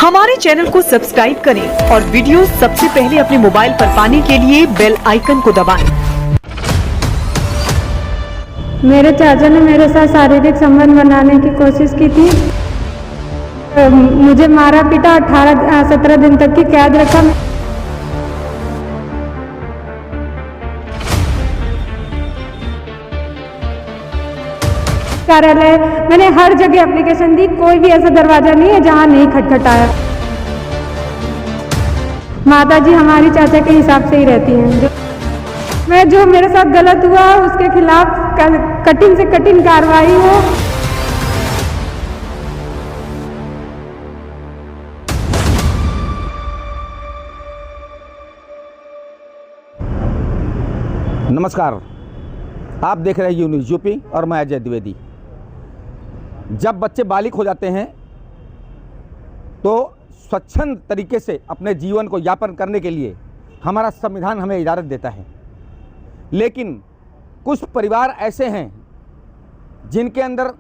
हमारे चैनल को सब्सक्राइब करें और वीडियो सबसे पहले अपने मोबाइल पर पाने के लिए बेल आइकन को दबाएं। मेरे चाचा ने मेरे साथ शारीरिक संबंध बनाने की कोशिश की थी। मुझे मारा पीटा, 17 दिन तक की कैद रखा। कार्यालय मैंने हर जगह एप्लीकेशन दी, कोई भी ऐसा दरवाजा नहीं है जहां नहीं खटखटाया। माता जी हमारी चाचा के हिसाब से ही रहती हैं। जो मेरे साथ गलत हुआ उसके खिलाफ कठिन से कठिन कार्रवाई हो। नमस्कार, आप देख रहे हैं यू न्यूज़ यूपी और मैं अजय द्विवेदी। जब बच्चे बालिग हो जाते हैं तो स्वच्छंद तरीके से अपने जीवन को यापन करने के लिए हमारा संविधान हमें इजाज़त देता है, लेकिन कुछ परिवार ऐसे हैं जिनके अंदर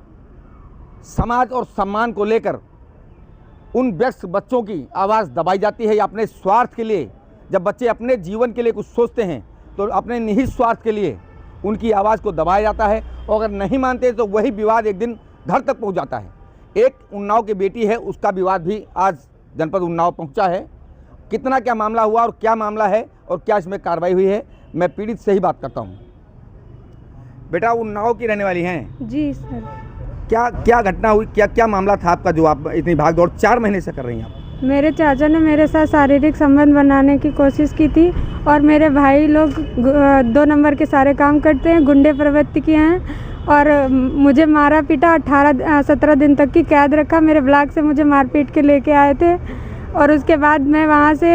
समाज और सम्मान को लेकर उन व्यस्त बच्चों की आवाज़ दबाई जाती है या अपने स्वार्थ के लिए, जब बच्चे अपने जीवन के लिए कुछ सोचते हैं तो अपने निहित स्वार्थ के लिए उनकी आवाज़ को दबाया जाता है और अगर नहीं मानते तो वही विवाद एक दिन घर तक पहुंच जाता है। एक उन्नाव की बेटी है, उसका विवाद भी आज जनपद उन्नाव पहुंचा है। कितना क्या मामला हुआ और क्या मामला है और क्या इसमें कार्रवाई हुई है, मैं पीड़ित से ही बात करता हूं। बेटा, उन्नाव की रहने वाली हैं? जी सर। क्या घटना हुई, क्या मामला था आपका जो आप इतनी भाग दौड़ 4 महीने से कर रही हैं आप? मेरे चाचा ने मेरे साथ शारीरिक संबंध बनाने की कोशिश की थी और मेरे भाई लोग 2 नंबर के सारे काम करते हैं, गुंडे प्रवृत्ति के हैं और मुझे मारा पीटा, 17 दिन तक की कैद रखा। मेरे ब्लॉक से मुझे मार पीट के लेके आए थे और उसके बाद मैं वहाँ से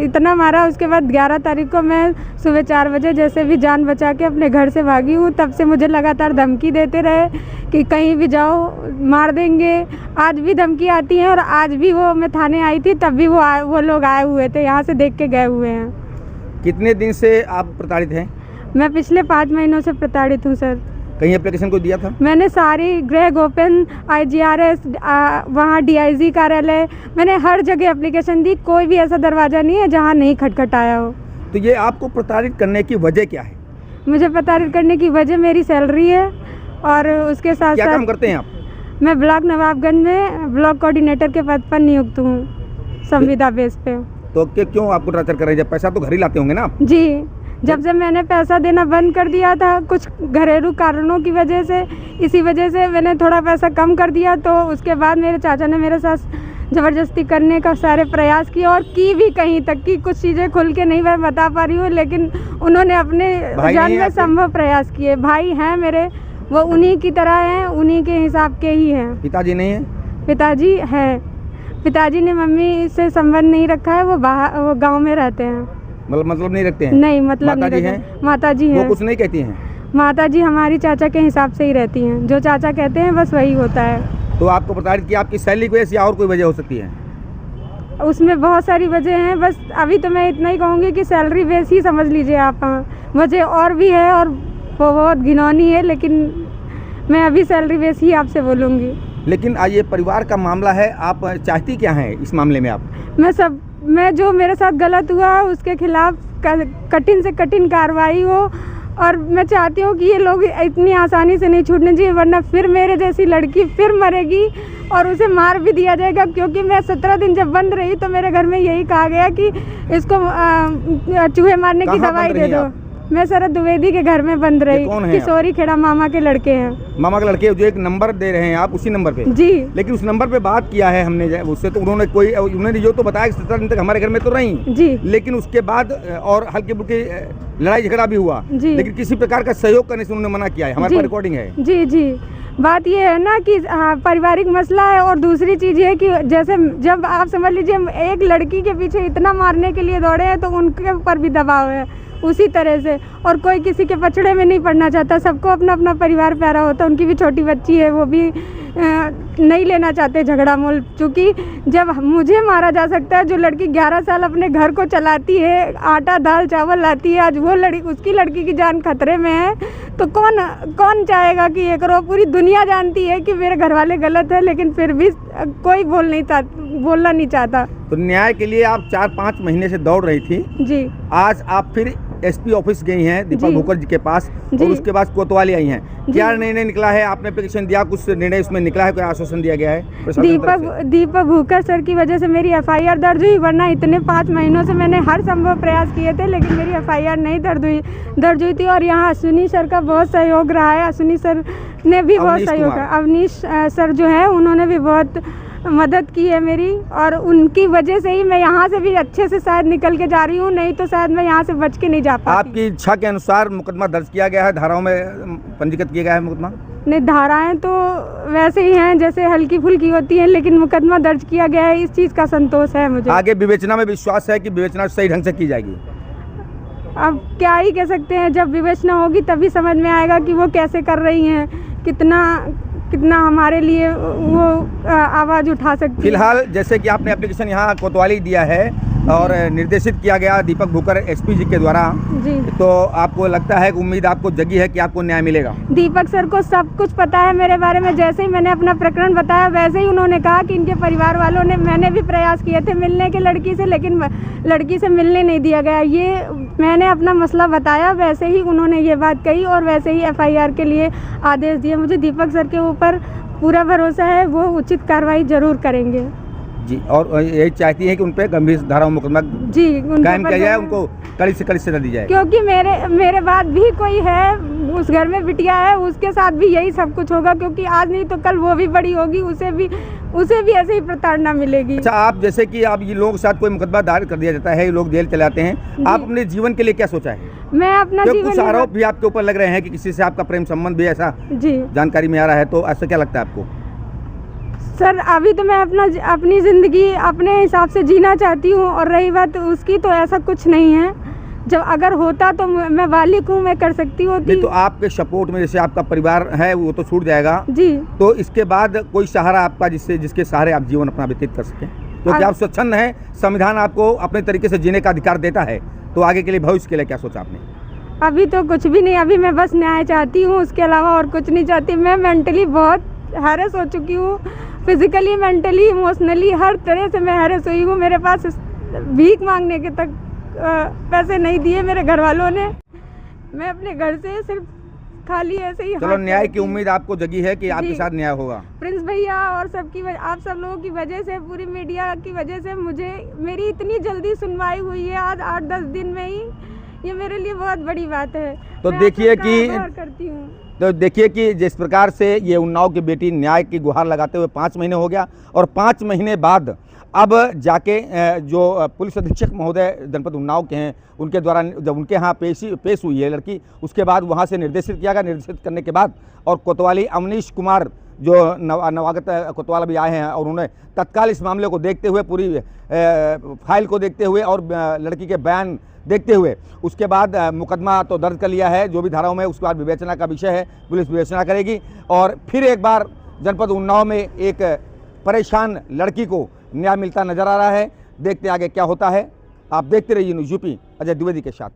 इतना मारा। उसके बाद 11 तारीख को मैं सुबह 4 बजे जैसे भी जान बचा के अपने घर से भागी हूँ। तब से मुझे लगातार धमकी देते रहे कि कहीं भी जाओ मार देंगे। आज भी धमकी आती है और आज भी मैं थाने आई थी, तब भी वो लोग आए हुए थे, यहाँ से देख के गए हुए हैं। कितने दिन से आप प्रताड़ित हैं? मैं पिछले 5 महीनों से प्रताड़ित हूँ सर। कहीं एप्लीकेशन को दिया था? मैंने सारी गृह गोपन, IGRS, वहाँ DIG कार्यालय, मैंने हर जगह एप्लीकेशन दी, कोई भी ऐसा दरवाज़ा नहीं है जहाँ नहीं खटखटाया हो। तो ये आपको प्रताड़ित करने की वजह क्या है? मुझे प्रताड़ित करने की वजह मेरी सैलरी है और उसके साथ क्या काम करते हैं आप? मैं ब्लॉक नवाबगंज में ब्लॉक कोऑर्डिनेटर के पद पर नियुक्त हूँ, संविदा बेस पे। तो क्यों आपको टॉर्चर कर रहे हैं? जब पैसा तो घर ही लाते होंगे ना आप? जी, जब से मैंने पैसा देना बंद कर दिया था कुछ घरेलू कारणों की वजह से, इसी वजह से मैंने थोड़ा पैसा कम कर दिया, तो उसके बाद मेरे चाचा ने मेरे साथ ज़बरदस्ती करने का सारे प्रयास किए और की भी कहीं तक की। कुछ चीज़ें खुल के नहीं मैं बता पा रही हूँ, लेकिन उन्होंने अपने जान में संभव प्रयास किए। भाई हैं मेरे, वो उन्हीं की तरह हैं, उन्हीं के हिसाब के ही हैं। पिताजी नहीं है? पिताजी है। पिताजी ने मम्मी से संबंध नहीं रखा है, वो गाँव में रहते हैं। मतलब नहीं रखते हैं? नहीं, मतलब नहीं रखते हैं। माता जी हैं। वो कुछ नहीं कहती हैं? माता जी हमारी चाचा के हिसाब से ही रहती हैं, जो चाचा कहते हैं बस वही होता है। तो आपको प्रताड़ित किया आपकी सैलरी की वजह से या और कोई वजह हो सकती है? उसमें बहुत सारी वजह हैं, बस अभी तो मैं इतना ही कहूँगी कि सैलरी बेस ही समझ लीजिए आप। वजह और भी है और वो बहुत घिनौनी है, लेकिन मैं अभी सैलरी बेस ही आपसे बोलूँगी। लेकिन आज ये परिवार का मामला है, आप चाहती क्या हैं इस मामले में? आप मैं जो मेरे साथ गलत हुआ उसके खिलाफ कठिन से कठिन कार्रवाई हो और मैं चाहती हूँ कि ये लोग इतनी आसानी से नहीं छूटने चाहिए, वरना फिर मेरे जैसी लड़की फिर मरेगी और उसे मार भी दिया जाएगा। क्योंकि मैं 17 दिन जब बंद रही तो मेरे घर में यही कहा गया कि इसको चूहे मारने की दवाई दे दो। मैं शरद द्विवेदी के घर में बंद रही। किशोरी खेड़ा मामा के लड़के हैं। मामा के लड़के जो एक नंबर दे रहे हैं आप, उसी नंबर पे? जी। लेकिन उस नंबर पे बात किया है हमने उससे, तो उन्होंने जो तो बताया कि 17 दिन तक हमारे घर में तो रही जी, लेकिन उसके बाद और हल्की फुल्की लड़ाई झगड़ा भी हुआ, लेकिन किसी प्रकार का सहयोग करने से उन्होंने मना किया है। हमारे पास रिकॉर्डिंग है। जी जी, बात ये है ना कि पारिवारिक मसला है और दूसरी चीज़ ये कि जैसे जब आप समझ लीजिए एक लड़की के पीछे इतना मारने के लिए दौड़े हैं तो उनके ऊपर भी दबाव है उसी तरह से, और कोई किसी के पछड़े में नहीं पड़ना चाहता। सबको अपना अपना परिवार प्यारा होता है। उनकी भी छोटी बच्ची है, वो भी नहीं लेना चाहते झगड़ा मोल, क्योंकि जब मुझे मारा जा सकता है, जो लड़की 11 साल अपने घर को चलाती है, आटा दाल चावल लाती है, आज वो उसकी लड़की की जान खतरे में है, तो कौन चाहेगा कि ये करो। पूरी दुनिया जानती है कि मेरे घर वाले गलत है, लेकिन फिर भी कोई बोलना नहीं चाहता। तो न्याय के लिए आप 4-5 महीने से दौड़ रही थी जी। आज आप फिर एसपी ऑफिस गई हैं दीपक भूकर जी के पास, और उसके बाद कोतवाली आई हैं। क्या निर्णय निकला है? आपने एप्लीकेशन दिया, कुछ निर्णय उसमें निकला है, कोई आश्वासन दिया गया है? दीपक भूकर सर की वजह से मेरी FIR दर्ज हुई, वरना इतने 5 महीनों से मैंने हर संभव प्रयास किए थे, लेकिन मेरी FIR नहीं दर्ज हुई थी। और यहाँ अश्विनी सर का बहुत सहयोग रहा है, अश्विनी सर ने भी बहुत सहयोग किया, अवनीश सर जो है उन्होंने भी बहुत मदद की है मेरी, और उनकी वजह से ही मैं यहाँ से भी अच्छे से शायद निकल के जा रही हूँ, नहीं तो शायद मैं यहाँ से बच के नहीं जा पाती। आपकी इच्छा के अनुसार मुकदमा दर्ज किया गया है, धाराओं में पंजीकृत किया गया है मुकदमा? नहीं, धाराएं तो वैसे ही हैं जैसे हल्की फुल्की होती हैं, लेकिन मुकदमा दर्ज किया गया है, इस चीज़ का संतोष है मुझे। आगे विवेचना में विश्वास है कि विवेचना सही ढंग से की जाएगी? अब क्या ही कह सकते हैं, जब विवेचना होगी तभी समझ में आएगा कि वो कैसे कर रही हैं, कितना हमारे लिए वो आवाज़ उठा सकती है। फिलहाल जैसे कि आपने एप्लीकेशन यहाँ कोतवाली दिया है और निर्देशित किया गया दीपक भूकर SP जी के द्वारा जी, तो आपको लगता है कि उम्मीद आपको जगी है कि आपको न्याय मिलेगा? दीपक सर को सब कुछ पता है मेरे बारे में। जैसे ही मैंने अपना प्रकरण बताया, वैसे ही उन्होंने कहा कि इनके परिवार वालों ने, मैंने भी प्रयास किए थे मिलने के लड़की से, लेकिन लड़की से मिलने नहीं दिया गया। ये मैंने अपना मसला बताया, वैसे ही उन्होंने ये बात कही और वैसे ही FIR के लिए आदेश दिए। मुझे दीपक सर के ऊपर पूरा भरोसा है, वो उचित कार्रवाई जरूर करेंगे जी। और यही चाहती है कि उन पर गंभीर धाराओं मुकदमा जी कायम किया जाए, उनको कड़ी से कड़ी सजा दी जाए, क्योंकि मेरे बाद भी कोई है, उस घर में बिटिया है, उसके साथ भी यही सब कुछ होगा, क्योंकि आज नहीं तो कल वो भी बड़ी होगी, उसे भी ऐसे ही प्रताड़ना मिलेगी। अच्छा, आप जैसे कि आप ये लोगों के साथ कोई मुकदमा दायर कर दिया जाता है, ये लोग जेल चले जाते हैं, आप अपने जीवन के लिए क्या सोचा है? मैं अपना जीवन, कुछ आरोप भी आपके ऊपर लग रहे हैं कि किसी से आपका प्रेम संबंध भी ऐसा जी जानकारी में आ रहा है, तो ऐसा क्या लगता है आपको? सर, अभी तो मैं अपनी ज़िंदगी अपने हिसाब से जीना चाहती हूँ, और रही बात उसकी, तो ऐसा कुछ नहीं है। जब अगर होता तो मैं बालिक हूँ, मैं कर सकती होती। तो आपके सपोर्ट में जैसे आपका परिवार है वो तो छूट जाएगा जी, तो इसके बाद कोई सहारा आपका जिसके सहारे आप जीवन अपना व्यतीत कर सकें, क्योंकि आप स्वच्छंद हैं, संविधान आपको अपने तरीके से जीने का अधिकार देता है, तो आगे के लिए भविष्य के लिए क्या सोचा आपने? अभी तो कुछ भी नहीं, अभी मैं बस न्याय चाहती हूँ, उसके अलावा और कुछ नहीं चाहती। मैं मेंटली बहुत हैरेस हो चुकी हूँ, फिजिकली, मेंटली, इमोशनली, हर तरह से मैं हैरेस हुई हूँ। मेरे पास भीख मांगने के तक पैसे नहीं दिए मेरे घर वालों ने। मैं अपने घर से सिर्फ खाली ऐसे ही। चलो, न्याय की उम्मीद आपको जगी है कि आपके साथ न्याय होगा। प्रिंस भैया और आप सब लोगों की वजह से, पूरी मीडिया की वजह से मेरी इतनी जल्दी सुनवाई हुई है आज 8-10 दिन में ही, ये मेरे लिए बहुत बड़ी बात है। तो देखिए कि जिस प्रकार से ये उन्नाव की बेटी न्याय की गुहार लगाते हुए 5 महीने हो गया, और 5 महीने बाद अब जाके जो पुलिस अधीक्षक महोदय जनपद उन्नाव के हैं, उनके द्वारा जब उनके यहाँ पेश हुई है लड़की, उसके बाद वहाँ से निर्देशित किया गया। निर्देशित करने के बाद और कोतवाली अवनीश कुमार जो नवागत कोतवाल भी आए हैं, और उन्होंने तत्काल इस मामले को देखते हुए, पूरी फाइल को देखते हुए और लड़की के बयान देखते हुए, उसके बाद मुकदमा तो दर्ज कर लिया है जो भी धाराओं में, उसके बाद विवेचना का विषय है, पुलिस विवेचना करेगी। और फिर एक बार जनपद उन्नाव में एक परेशान लड़की को न्याय मिलता नजर आ रहा है। देखते आगे क्या होता है। आप देखते रहिए न्यूज़ यूपी, अजय द्विवेदी के साथ।